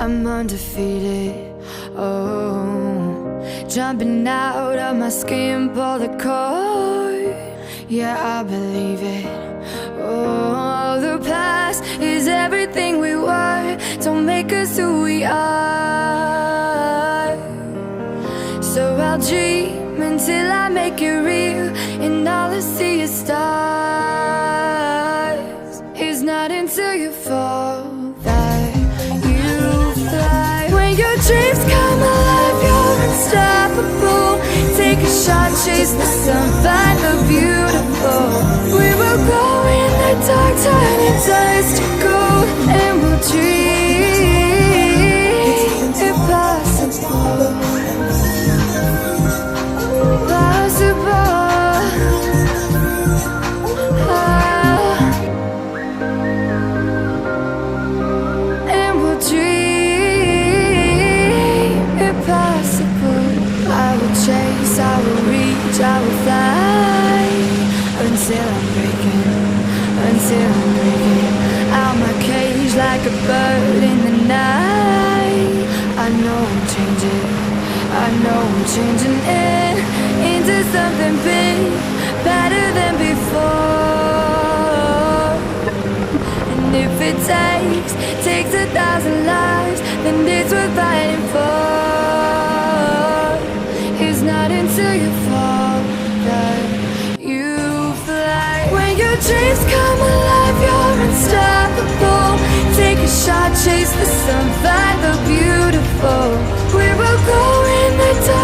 I'm undefeated. Oh, jumping out of my skin, pull the cord. Yeah, I believe it. Oh, the past is everything we were. Don't make us who we are. So I'll dream until I make it real, and all I see is stars. It's not until you fall that you fly. When your dreams come alive, you're unstoppable. Take a shot, chase the sun, find the beautiful. We will go in the dark, turning dust to gold, and we'll dream impossible. Chase, I will reach, I will fly until I'm breaking out my cage like a bird in the night. I know I'm changing into something big, better than before. And if it takes 1,000 lives, then it's worth fighting for. It's not until you fall that you fly. When your dreams come alive, you're unstoppable. Take a shot, chase the sun, find the beautiful. We will go in the dark.